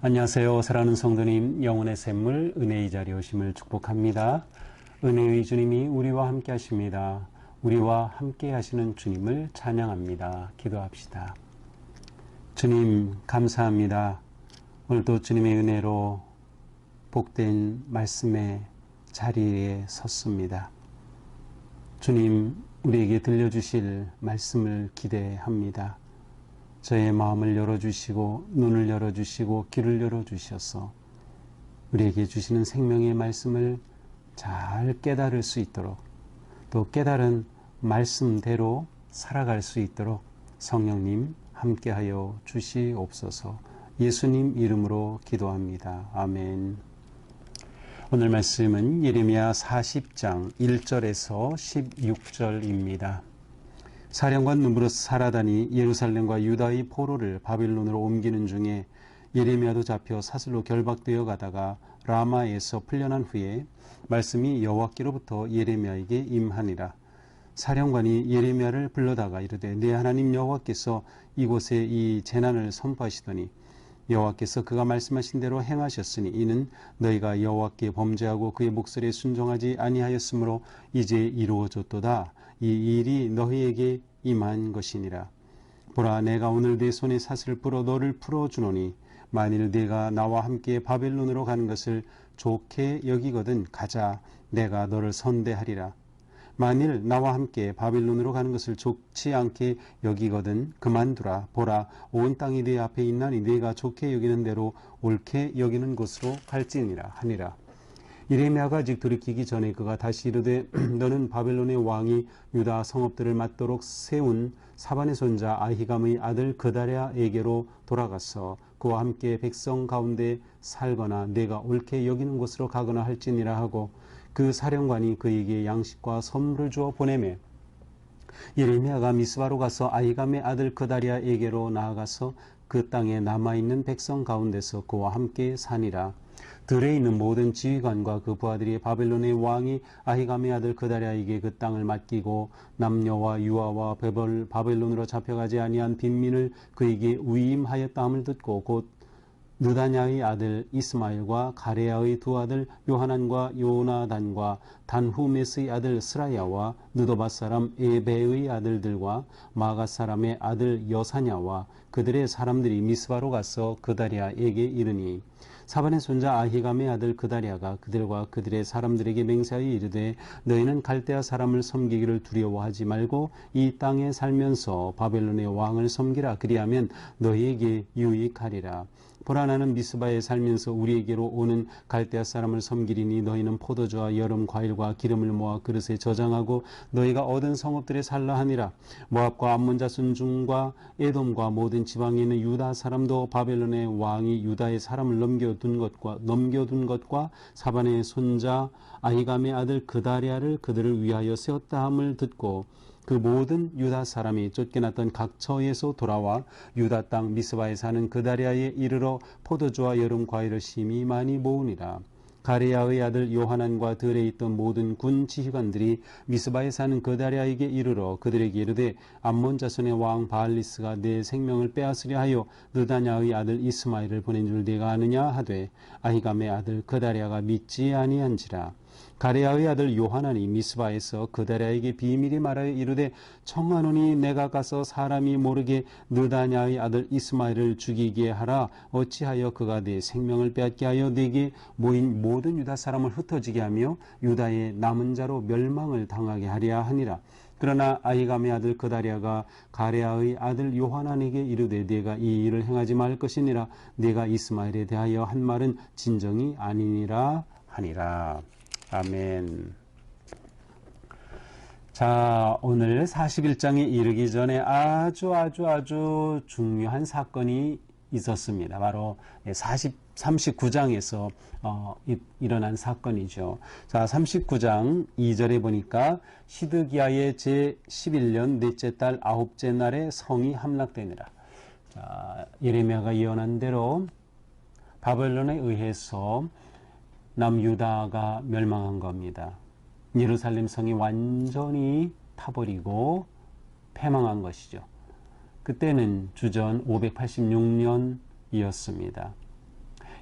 안녕하세요. 사랑하는 성도님, 영혼의 샘물 은혜의 자리에 오심을 축복합니다. 은혜의 주님이 우리와 함께 하십니다. 우리와 함께 하시는 주님을 찬양합니다. 기도합시다. 주님 감사합니다. 오늘도 주님의 은혜로 복된 말씀의 자리에 섰습니다. 주님, 우리에게 들려주실 말씀을 기대합니다. 저의 마음을 열어주시고 눈을 열어주시고 귀를 열어주셔서 우리에게 주시는 생명의 말씀을 잘 깨달을 수 있도록, 또 깨달은 말씀대로 살아갈 수 있도록 성령님 함께하여 주시옵소서. 예수님 이름으로 기도합니다. 아멘. 오늘 말씀은 예레미야 40장 1절에서 16절입니다. 사령관 느부롯사라단이 예루살렘과 유다의 포로를 바빌론으로 옮기는 중에 예레미야도 잡혀 사슬로 결박되어 가다가 라마에서 풀려난 후에 말씀이 여호와께로부터 예레미야에게 임하니라. 사령관이 예레미야를 불러다가 이르되 내 하나님 여호와께서 이곳에 이 재난을 선포하시더니 여호와께서 그가 말씀하신 대로 행하셨으니 이는 너희가 여호와께 범죄하고 그의 목소리에 순종하지 아니하였으므로 이제 이루어졌도다. 이 일이 너희에게 임한 것이니라. 보라, 내가 오늘 내 손에 사슬을 풀어 너를 풀어주노니 만일 네가 나와 함께 바벨론으로 가는 것을 좋게 여기거든 가자. 내가 너를 선대하리라. 만일 나와 함께 바빌론으로 가는 것을 좋지 않게 여기거든 그만두라. 보라, 온 땅이 네 앞에 있나니 네가 좋게 여기는 대로 옳게 여기는 곳으로 갈지니라 하니라. 예레미야가 아직 돌이키기 전에 그가 다시 이르되 너는 바벨론의 왕이 유다 성읍들을 맞도록 세운 사반의 손자 아히감의 아들 그다랴에게로 돌아가서 그와 함께 백성 가운데 살거나 내가 옳게 여기는 곳으로 가거나 할지니라 하고 그 사령관이 그에게 양식과 선물을 주어 보내매 예레미야가 미스바로 가서 아히감의 아들 그다랴에게로 나아가서 그 땅에 남아있는 백성 가운데서 그와 함께 사니라. 들에 있는 모든 지휘관과 그 부하들이 바벨론의 왕이 아히감의 아들 그다랴에게 그 땅을 맡기고 남녀와 유아와 바벨론으로 잡혀가지 아니한 빈민을 그에게 위임하였다함을 듣고 곧 느다냐의 아들 이스마엘과 가레야의 두 아들 요하난과 요나단과 단후메스의 아들 스라야와 느도바 사람 에베의 아들들과 마가 사람의 아들 여사냐와 그들의 사람들이 미스바로 가서 그다랴에게 이르니 사반의 손자 아히감의 아들 그다랴가 그들과 그들의 사람들에게 맹세하여 이르되 너희는 갈대아 사람을 섬기기를 두려워하지 말고 이 땅에 살면서 바벨론의 왕을 섬기라. 그리하면 너희에게 유익하리라. 보라, 나는 미스바에 살면서 우리에게로 오는 갈대아 사람을 섬기리니 너희는 포도주와 여름 과일과 기름을 모아 그릇에 저장하고 너희가 얻은 성읍들에 살라 하니라. 모압과 암몬 자손 중과 에돔과 모든 지방에 있는 유다 사람도 바벨론의 왕이 유다의 사람을 넘겨둔 것과 사반의 손자 아히감의 아들 그다랴를 그들을 위하여 세웠다 함을 듣고 그 모든 유다 사람이 쫓겨났던 각 처에서 돌아와 유다 땅 미스바에 사는 그다랴에 이르러 포도주와 여름 과일을 심히 많이 모으니라. 가레야의 아들 요하난과 들에 있던 모든 군 지휘관들이 미스바에 사는 그다랴에게 이르러 그들에게 이르되 암몬 자손의 왕 바알리스가 내 생명을 빼앗으려 하여 느다냐의 아들 이스마엘을 보낸 줄 네가 아느냐 하되 아히감의 아들 그다랴가 믿지 아니한지라. 가레야의 아들 요하난이 미스바에서 그다랴에게 비밀이 말하여 이르되 청하노니 내가 가서 사람이 모르게 느다냐의 아들 이스마엘을 죽이게 하라. 어찌하여 그가 내 생명을 빼앗게 하여 네게 모인 모든 유다 사람을 흩어지게 하며 유다의 남은 자로 멸망을 당하게 하랴 하니라. 그러나 아히감의 아들 그다랴가 가레야의 아들 요하난에게 이르되 네가 이 일을 행하지 말 것이니라. 네가 이스마엘에 대하여 한 말은 진정이 아니니라 하니라. 아멘. 자, 오늘 41장에 이르기 전에 아주 중요한 사건이 있었습니다. 바로 39장에서 일어난 사건이죠. 자, 39장 2절에 보니까 시드기야의 제11년 넷째 달 아홉째 날에 성이 함락되니라. 자, 예레미야가 예언한 대로 바벨론에 의해서 남유다가 멸망한 겁니다. 예루살렘 성이 완전히 타버리고 패망한 것이죠. 그때는 주전 586년이었습니다.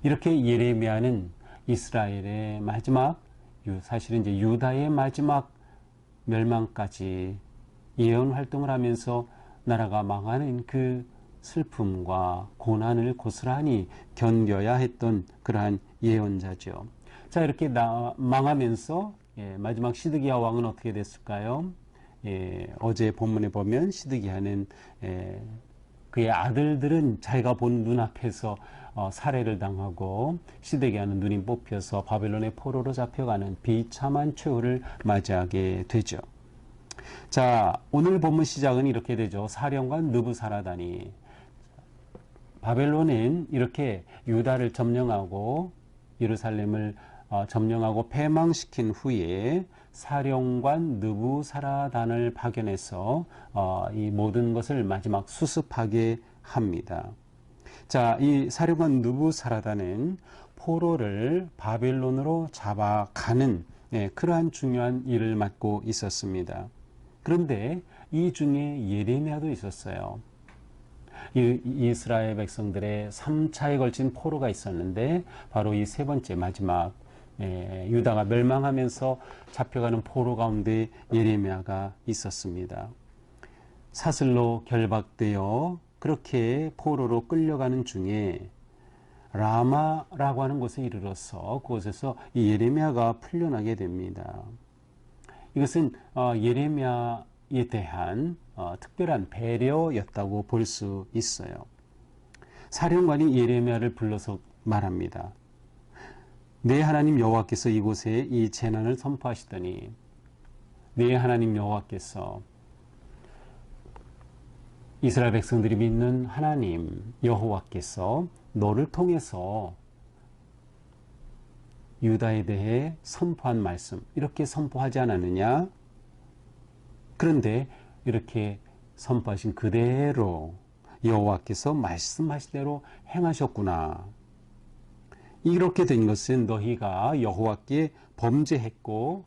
이렇게 예레미야는 이스라엘의 마지막, 사실은 이제 유다의 마지막 멸망까지 예언 활동을 하면서 나라가 망하는 그 슬픔과 고난을 고스란히 견뎌야 했던 그러한 예언자죠. 자, 이렇게 망하면서 마지막 시드기야 왕은 어떻게 됐을까요? 어제 본문에 보면 시드기야는 그의 아들들은 자기가 본 눈앞에서 살해를 당하고 시드기야는 눈이 뽑혀서 바벨론의 포로로 잡혀가는 비참한 최후를 맞이하게 되죠. 자, 오늘 본문 시작은 이렇게 되죠. 사령관 느부사라단이 바벨론은 이렇게 유다를 점령하고 예루살렘을 점령하고 패망시킨 후에 사령관 느부사라단을 파견해서 이 모든 것을 마지막 수습하게 합니다. 자, 이 사령관 느부사라단은 포로를 바벨론으로 잡아가는 그러한 중요한 일을 맡고 있었습니다. 그런데 이 중에 예레미야도 있었어요. 이스라엘 백성들의 3차에 걸친 포로가 있었는데 바로 이 세 번째 마지막 유다가 멸망하면서 잡혀가는 포로 가운데 예레미야가 있었습니다. 사슬로 결박되어 그렇게 포로로 끌려가는 중에 라마라고 하는 곳에 이르러서 그곳에서 이 예레미야가 풀려나게 됩니다. 이것은 예레미야에 대한 특별한 배려였다고 볼 수 있어요. 사령관이 예레미야를 불러서 말합니다. 내 하나님 여호와께서 이곳에 이 재난을 선포하시더니 내 하나님 여호와께서 이스라엘 백성들이 믿는 하나님 여호와께서 너를 통해서 유다에 대해 선포한 말씀 이렇게 선포하지 않았느냐? 그런데 이렇게 선포하신 그대로 여호와께서 말씀하신 대로 행하셨구나. 이렇게 된 것은 너희가 여호와께 범죄했고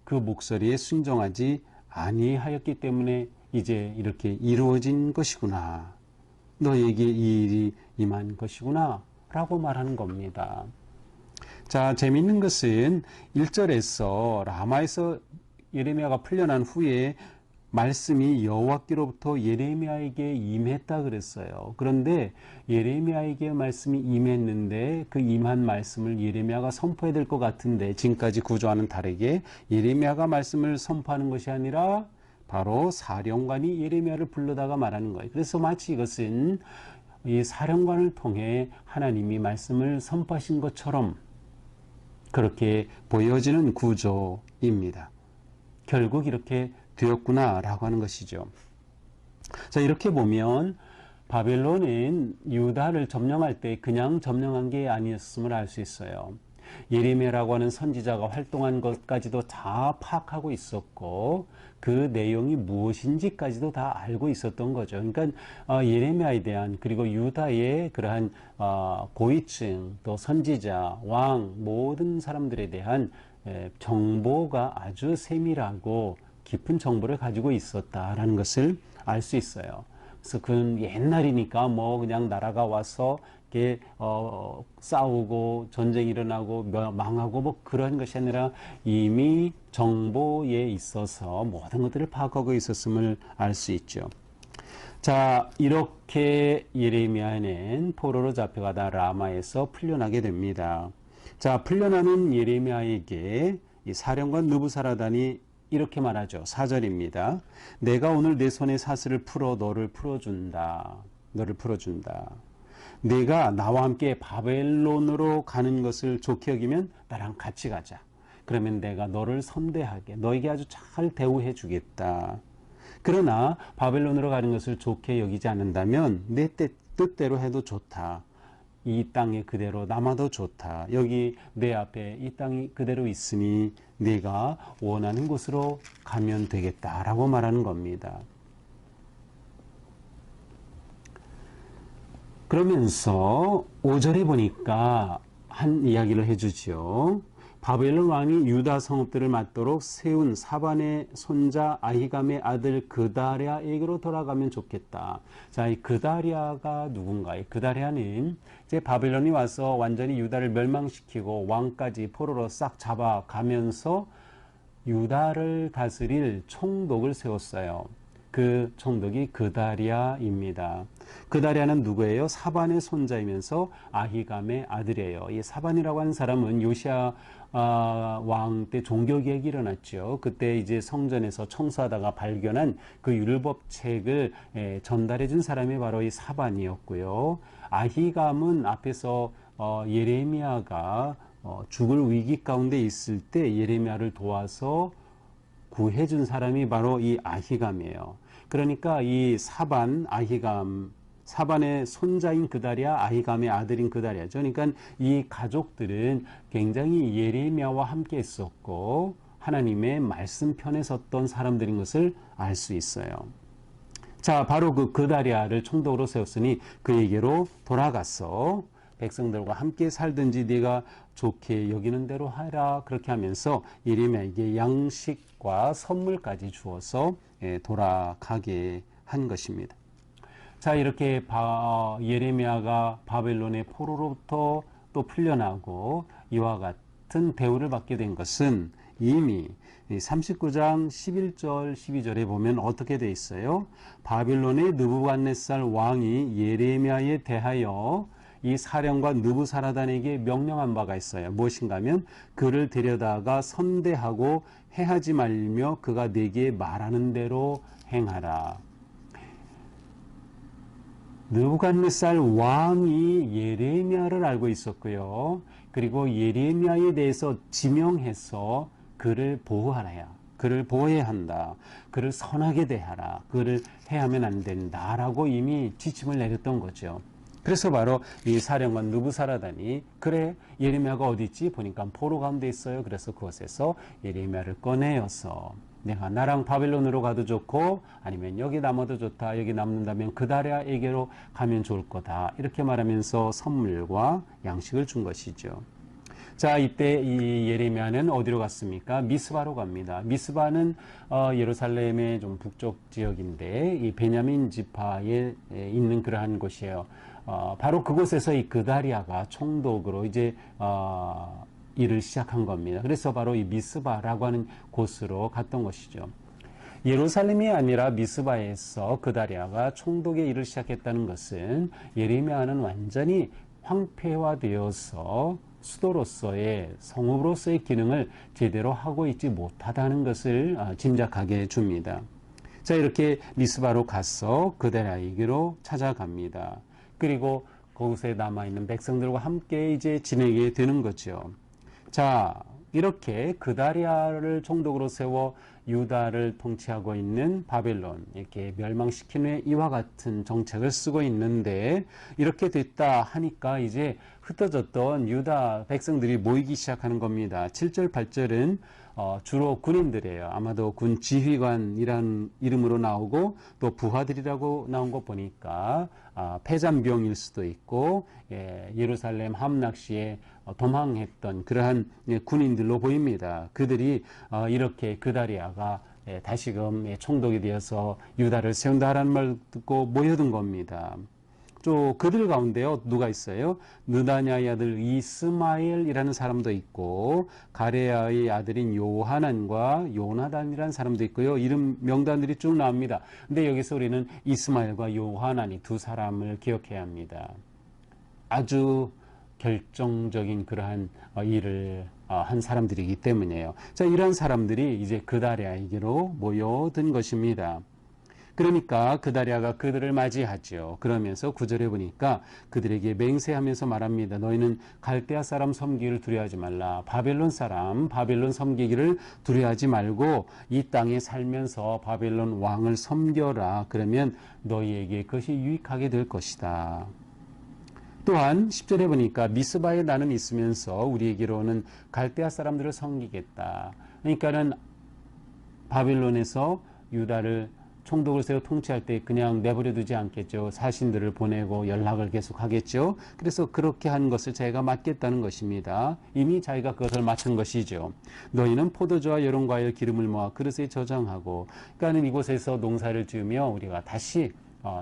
그 목소리에 순종하지 아니하였기 때문에 이제 이렇게 이루어진 것이구나. 너에게 이 일이 임한 것이구나 라고 말하는 겁니다. 자, 재미있는 것은 1절에서 라마에서 예레미야가 풀려난 후에 말씀이 여호와께로부터 예레미야에게 임했다 그랬어요. 그런데 예레미야에게 말씀이 임했는데 그 임한 말씀을 예레미야가 선포해야 될 것 같은데 지금까지 구조와는 다르게 예레미야가 말씀을 선포하는 것이 아니라 바로 사령관이 예레미야를 불러다가 말하는 거예요. 그래서 마치 이것은 이 사령관을 통해 하나님이 말씀을 선포하신 것처럼 그렇게 보여지는 구조입니다. 결국 이렇게 되었구나라고 하는 것이죠. 자, 이렇게 보면 바벨론은 유다를 점령할 때 그냥 점령한 게 아니었음을 알 수 있어요. 예레미야라고 하는 선지자가 활동한 것까지도 다 파악하고 있었고 그 내용이 무엇인지까지도 다 알고 있었던 거죠. 그러니까 예레미야에 대한 그리고 유다의 그러한 고위층 또 선지자, 왕 모든 사람들에 대한 정보가 아주 세밀하고 깊은 정보를 가지고 있었다라는 것을 알 수 있어요. 그래서 그건 옛날이니까 뭐 그냥 나라가 와서 이렇게 싸우고 전쟁이 일어나고 망하고 뭐 그런 것이 아니라 이미 정보에 있어서 모든 것들을 파악하고 있었음을 알 수 있죠. 자, 이렇게 예레미야는 포로로 잡혀가다 라마에서 풀려나게 됩니다. 자, 풀려나는 예레미야에게 이 사령관 느부사라단이 이렇게 말하죠. 4절입니다. 내가 오늘 내 손에 사슬을 풀어 너를 풀어준다. 너를 풀어준다. 내가 나와 함께 바벨론으로 가는 것을 좋게 여기면 나랑 같이 가자. 그러면 내가 너를 선대하게 너에게 아주 잘 대우해 주겠다. 그러나 바벨론으로 가는 것을 좋게 여기지 않는다면 내 뜻대로 해도 좋다. 이 땅에 그대로 남아도 좋다. 여기 내 앞에 이 땅이 그대로 있으니 네가 원하는 곳으로 가면 되겠다라고 말하는 겁니다. 그러면서 5절에 보니까 한 이야기를 해주죠. 바벨론 왕이 유다 성읍들을 맞도록 세운 사반의 손자 아히감의 아들 그다랴에게로 돌아가면 좋겠다. 자, 이 그다랴가 누군가? 이 그다랴는 이제 바벨론이 와서 완전히 유다를 멸망시키고 왕까지 포로로 싹 잡아가면서 유다를 다스릴 총독을 세웠어요. 그 총독이 그다랴입니다. 그다랴는 누구예요? 사반의 손자이면서 아히감의 아들이에요. 이 사반이라고 하는 사람은 요시야 왕 때 종교개혁이 일어났죠. 그때 이제 성전에서 청소하다가 발견한 그 율법책을 전달해 준 사람이 바로 이 사반이었고요. 아히감은 앞에서 예레미야가 죽을 위기 가운데 있을 때 예레미야를 도와서 구해준 사람이 바로 이 아히감이에요. 그러니까 이 사반, 아히감, 사반의 손자인 그다랴, 아히감의 아들인 그다랴죠. 그러니까 이 가족들은 굉장히 예레미야와 함께 있었고 하나님의 말씀 편에 섰던 사람들인 것을 알 수 있어요. 자, 바로 그 그다랴를 총독으로 세웠으니 그에게로 돌아가서 백성들과 함께 살든지 네가 좋게 여기는 대로 하라. 그렇게 하면서 예레미야에게 양식과 선물까지 주어서 돌아가게 한 것입니다. 자, 이렇게 예레미야가 바벨론의 포로로부터 또 풀려나고 이와 같은 대우를 받게 된 것은 이미 39장 11절 12절에 보면 어떻게 돼 있어요? 바벨론의 느부갓네살 왕이 예레미야에 대하여 이 사령과 느부사라단에게 명령한 바가 있어요. 무엇인가 하면 그를 데려다가 선대하고 해하지 말며 그가 네게 말하는 대로 행하라. 느부갓네살 왕이 예레미야를 알고 있었고요. 그리고 예레미야에 대해서 지명해서 그를 보호하라야. 그를 보호해야 한다. 그를 선하게 대하라. 그를 해하면 안 된다라고 이미 지침을 내렸던 거죠. 그래서 바로 이 사령관 느부사라단이 그래 예레미야가 어디 있지? 보니까 포로 가운데 있어요. 그래서 그곳에서 예레미야를 꺼내어서 내가 나랑 바벨론으로 가도 좋고 아니면 여기 남아도 좋다. 여기 남는다면 그다랴에게로 가면 좋을 거다. 이렇게 말하면서 선물과 양식을 준 것이죠. 자, 이때 이 예레미야는 어디로 갔습니까? 미스바로 갑니다. 미스바는 예루살렘의 좀 북쪽 지역인데 이 베냐민 지파에 있는 그러한 곳이에요. 바로 그곳에서 이 그다랴가 총독으로 이제 일을 시작한 겁니다. 그래서 바로 이 미스바라고 하는 곳으로 갔던 것이죠. 예루살렘이 아니라 미스바에서 그다랴가 총독의 일을 시작했다는 것은 예레미야는 완전히 황폐화되어서 수도로서의 성읍으로서의 기능을 제대로 하고 있지 못하다는 것을 짐작하게 해줍니다. 자, 이렇게 미스바로 가서 그다랴에게로 찾아갑니다. 그리고 그곳에 남아있는 백성들과 함께 이제 지내게 되는 거죠. 자, 이렇게 그다랴를 총독으로 세워 유다를 통치하고 있는 바벨론, 이렇게 멸망시킨 후에 이와 같은 정책을 쓰고 있는데 이렇게 됐다 하니까 이제 흩어졌던 유다 백성들이 모이기 시작하는 겁니다. 7절, 8절은 주로 군인들이에요. 아마도 군 지휘관이란 이름으로 나오고 또 부하들이라고 나온 거 보니까 패잔병일 수도 있고 예루살렘 함락시에 도망했던 그러한 군인들로 보입니다. 그들이 이렇게 그다랴가 다시금 총독이 되어서 유다를 세운다라는 말 듣고 모여든 겁니다. 또 그들 가운데요 누가 있어요? 느다냐의 아들 이스마엘이라는 사람도 있고 가레야의 아들인 요하난과 요나단이라는 사람도 있고요. 이름 명단들이 쭉 나옵니다. 근데 여기서 우리는 이스마엘과 요하난이 두 사람을 기억해야 합니다. 아주 결정적인 그러한 일을 한 사람들이기 때문이에요. 자, 이러한 사람들이 이제 그다랴에게로 모여든 것입니다. 그러니까 그다랴가 그들을 맞이하죠. 그러면서 9절에 보니까 그들에게 맹세하면서 말합니다. 너희는 갈대아 사람 섬기기를 두려워하지 말라. 바벨론 사람, 바벨론 섬기기를 두려워하지 말고 이 땅에 살면서 바벨론 왕을 섬겨라. 그러면 너희에게 그것이 유익하게 될 것이다. 또한 10절에 보니까 미스바에 나는 있으면서 우리에게로는 갈대아 사람들을 섬기겠다. 그러니까는 바벨론에서 유다를 총독을 세워 통치할 때 그냥 내버려 두지 않겠죠. 사신들을 보내고 연락을 계속 하겠죠. 그래서 그렇게 한 것을 자기가 맡겠다는 것입니다. 이미 자기가 그것을 맡은 것이죠. 너희는 포도주와 여러 과일 기름을 모아 그릇에 저장하고, 그러니까는 이곳에서 농사를 지으며 우리가 다시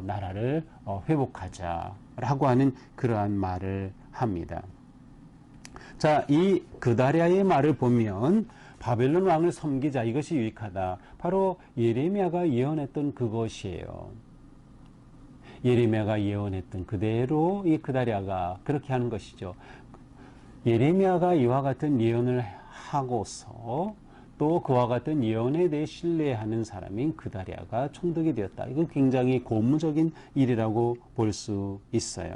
나라를 회복하자라고 하는 그러한 말을 합니다. 자, 이 그다랴의 말을 보면 바벨론 왕을 섬기자, 이것이 유익하다. 바로 예레미야가 예언했던 그것이에요. 예레미야가 예언했던 그대로 이 그다랴가 그렇게 하는 것이죠. 예레미야가 이와 같은 예언을 하고서 또 그와 같은 예언에 대해 신뢰하는 사람인 그다랴가 총독이 되었다. 이건 굉장히 고무적인 일이라고 볼 수 있어요.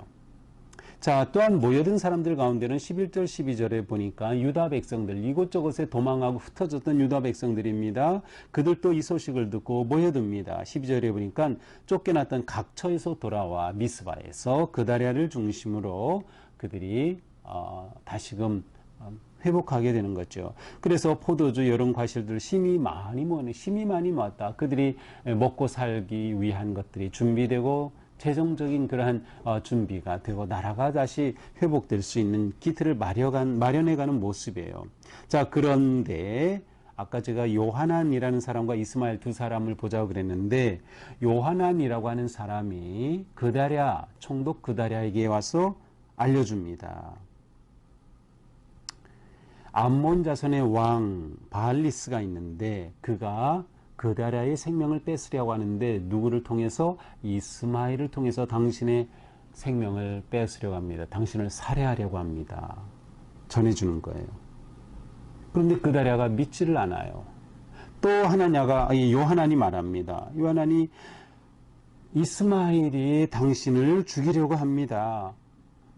자, 또한 모여든 사람들 가운데는 11절 12절에 보니까 유다 백성들, 이곳저곳에 도망하고 흩어졌던 유다 백성들입니다. 그들도 이 소식을 듣고 모여듭니다. 12절에 보니까 쫓겨났던 각처에서 돌아와 미스바에서 그다랴를 중심으로 그들이 다시금 회복하게 되는 거죠. 그래서 포도주 여러 과실들을 심히 많이 모았다. 그들이 먹고 살기 위한 것들이 준비되고 최종적인 그러한 준비가 되고 나라가 다시 회복될 수 있는 기틀을 마련해가는 모습이에요. 자, 그런데 아까 제가 요하난이라는 사람과 이스마엘 두 사람을 보자고 그랬는데, 요하난이라고 하는 사람이 그다랴, 총독 그다랴에게 와서 알려줍니다. 암몬 자손의 왕 바알리스가 있는데 그가 그다랴의 생명을 뺏으려고 하는데 누구를 통해서? 이스마엘을 통해서 당신의 생명을 뺏으려고 합니다. 당신을 살해하려고 합니다. 전해주는 거예요. 그런데 그다랴가 믿지를 않아요. 또 요하난이 말합니다. 요하난이 이스마엘이 당신을 죽이려고 합니다.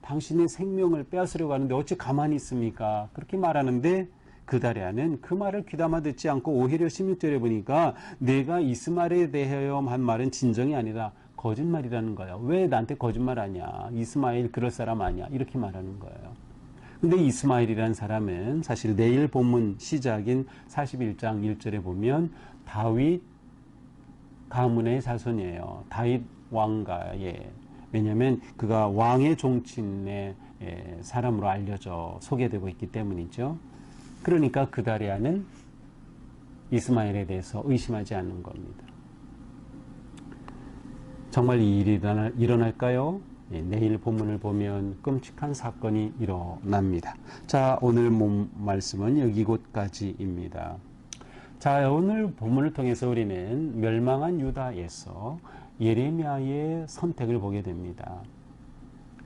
당신의 생명을 빼앗으려고 하는데 어찌 가만히 있습니까? 그렇게 말하는데 그다랴는 그 말을 귀담아 듣지 않고 오히려 16절에 보니까 내가 이스마엘에 대하여 한 말은 진정이 아니라 거짓말이라는 거예요. 왜 나한테 거짓말하냐? 이스마엘 그럴 사람 아니야? 이렇게 말하는 거예요. 근데 이스마엘이라는 사람은 사실 내일 본문 시작인 41장 1절에 보면 다윗 가문의 자손이에요. 다윗 왕가의, 왜냐하면 그가 왕의 종친의 사람으로 알려져 소개되고 있기 때문이죠. 그러니까 그다랴는 이스마엘에 대해서 의심하지 않는 겁니다. 정말 이 일이 일어날까요? 내일 본문을 보면 끔찍한 사건이 일어납니다. 자, 오늘 말씀은 여기곳까지입니다. 자, 오늘 본문을 통해서 우리는 멸망한 유다에서 예레미야의 선택을 보게 됩니다.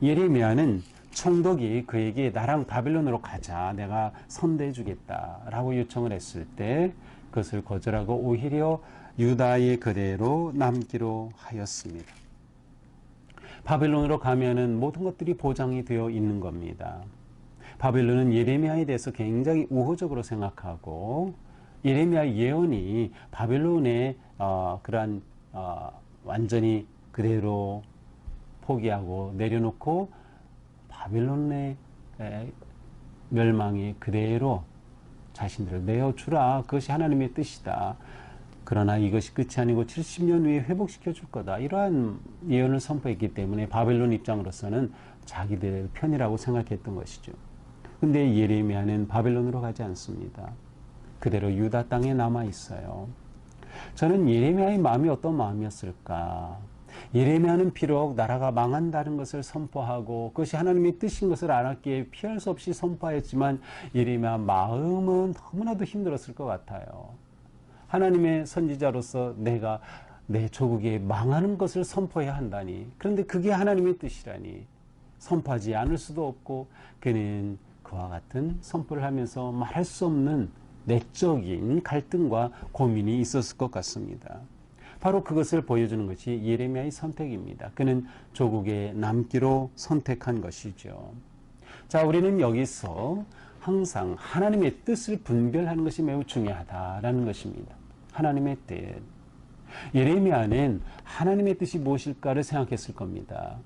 예레미야는 총독이 그에게 나랑 바벨론으로 가자, 내가 선대해 주겠다 라고 요청을 했을 때 그것을 거절하고 오히려 유다의 그대로 남기로 하였습니다. 바벨론으로 가면은 모든 것들이 보장이 되어 있는 겁니다. 바벨론은 예레미야에 대해서 굉장히 우호적으로 생각하고 예레미야 예언이 바벨론의 그러한 완전히 그대로 포기하고 내려놓고 바벨론의 멸망이 그대로 자신들을 내어주라. 그것이 하나님의 뜻이다. 그러나 이것이 끝이 아니고 70년 후에 회복시켜 줄 거다. 이러한 예언을 선포했기 때문에 바벨론 입장으로서는 자기들 편이라고 생각했던 것이죠. 근데 예레미야는 바벨론으로 가지 않습니다. 그대로 유다 땅에 남아 있어요. 저는 예레미야의 마음이 어떤 마음이었을까? 예레미야는 비록 나라가 망한다는 것을 선포하고 그것이 하나님의 뜻인 것을 알았기에 피할 수 없이 선포했지만 예레미야 마음은 너무나도 힘들었을 것 같아요. 하나님의 선지자로서 내가 내 조국이 망하는 것을 선포해야 한다니, 그런데 그게 하나님의 뜻이라니 선포하지 않을 수도 없고, 그는 그와 같은 선포를 하면서 말할 수 없는 내적인 갈등과 고민이 있었을 것 같습니다. 바로 그것을 보여주는 것이 예레미야의 선택입니다. 그는 조국에 남기로 선택한 것이죠. 자, 우리는 여기서 항상 하나님의 뜻을 분별하는 것이 매우 중요하다라는 것입니다. 하나님의 뜻. 예레미야는 하나님의 뜻이 무엇일까를 생각했을 겁니다.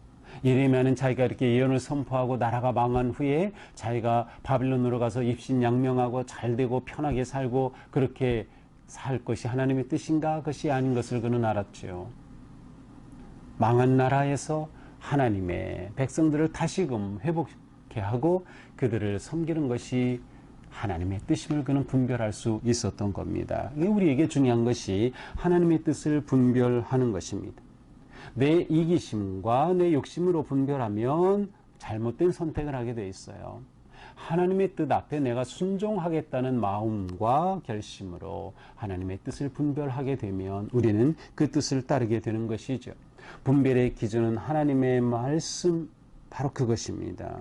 예레미야는 자기가 이렇게 예언을 선포하고 나라가 망한 후에 자기가 바빌론으로 가서 입신양명하고 잘되고 편하게 살고 그렇게 살 것이 하나님의 뜻인가? 그것이 아닌 것을 그는 알았죠. 망한 나라에서 하나님의 백성들을 다시금 회복케 하고 그들을 섬기는 것이 하나님의 뜻임을 그는 분별할 수 있었던 겁니다. 우리에게 중요한 것이 하나님의 뜻을 분별하는 것입니다. 내 이기심과 내 욕심으로 분별하면 잘못된 선택을 하게 돼 있어요. 하나님의 뜻 앞에 내가 순종하겠다는 마음과 결심으로 하나님의 뜻을 분별하게 되면 우리는 그 뜻을 따르게 되는 것이죠. 분별의 기준은 하나님의 말씀, 바로 그것입니다.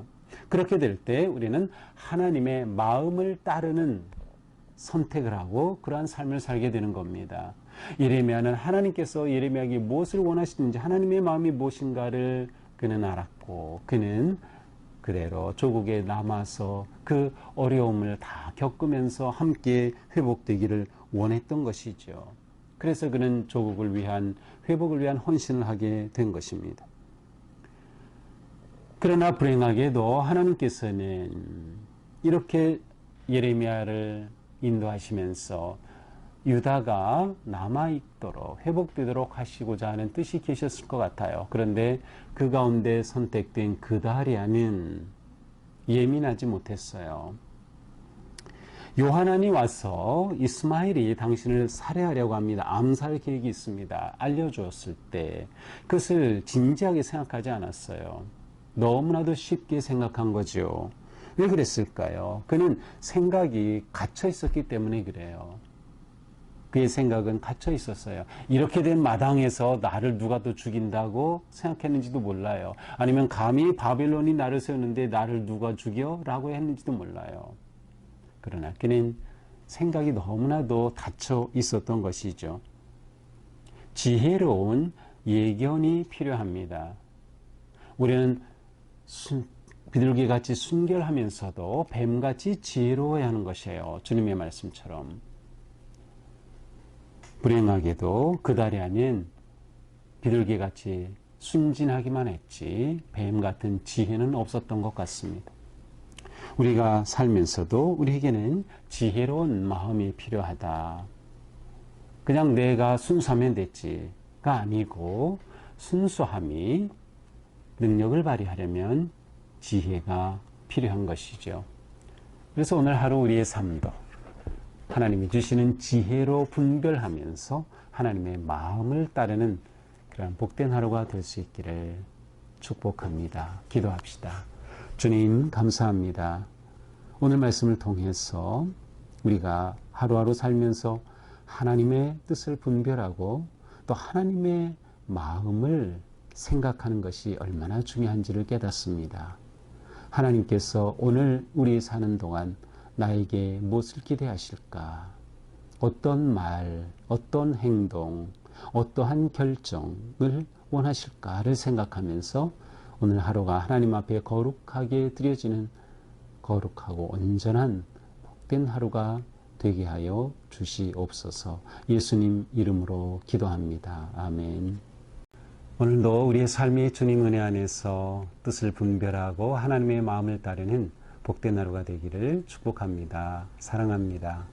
그렇게 될 때 우리는 하나님의 마음을 따르는 선택을 하고 그러한 삶을 살게 되는 겁니다. 예레미야는 하나님께서 예레미야에게 무엇을 원하시는지, 하나님의 마음이 무엇인가를 그는 알았고, 그는 그대로 조국에 남아서 그 어려움을 다 겪으면서 함께 회복되기를 원했던 것이죠. 그래서 그는 조국을 위한, 회복을 위한 헌신을 하게 된 것입니다. 그러나 불행하게도 하나님께서는 이렇게 예레미야를 인도하시면서 유다가 남아있도록, 회복되도록 하시고자 하는 뜻이 계셨을 것 같아요. 그런데 그 가운데 선택된 그다리아는 예민하지 못했어요. 요하난이 와서 이스마엘이 당신을 살해하려고 합니다. 암살 계획이 있습니다. 알려주었을 때 그것을 진지하게 생각하지 않았어요. 너무나도 쉽게 생각한 거죠. 왜 그랬을까요? 그는 생각이 갇혀 있었기 때문에 그래요. 그의 생각은 갇혀 있었어요. 이렇게 된 마당에서 나를 누가 또 죽인다고 생각했는지도 몰라요. 아니면 감히 바벨론이 나를 세우는데 나를 누가 죽여? 라고 했는지도 몰라요. 그러나 그는 생각이 너무나도 닫혀 있었던 것이죠. 지혜로운 예견이 필요합니다. 우리는 비둘기같이 순결하면서도 뱀같이 지혜로워야 하는 것이에요. 주님의 말씀처럼. 불행하게도 그다리아는 비둘기같이 순진하기만 했지 뱀 같은 지혜는 없었던 것 같습니다. 우리가 살면서도 우리에게는 지혜로운 마음이 필요하다. 그냥 내가 순수하면 됐지가 아니고 순수함이 능력을 발휘하려면 지혜가 필요한 것이죠. 그래서 오늘 하루 우리의 삶도 하나님이 주시는 지혜로 분별하면서 하나님의 마음을 따르는 그런 복된 하루가 될 수 있기를 축복합니다. 기도합시다. 주님 감사합니다. 오늘 말씀을 통해서 우리가 하루하루 살면서 하나님의 뜻을 분별하고 또 하나님의 마음을 생각하는 것이 얼마나 중요한지를 깨닫습니다. 하나님께서 오늘 우리 사는 동안 나에게 무엇을 기대하실까? 어떤 말, 어떤 행동, 어떠한 결정을 원하실까를 생각하면서 오늘 하루가 하나님 앞에 거룩하게 드려지는 거룩하고 온전한 복된 하루가 되게 하여 주시옵소서. 예수님 이름으로 기도합니다. 아멘. 오늘도 우리의 삶이 주님 은혜 안에서 뜻을 분별하고 하나님의 마음을 따르는 복된 하루가 되기를 축복합니다. 사랑합니다.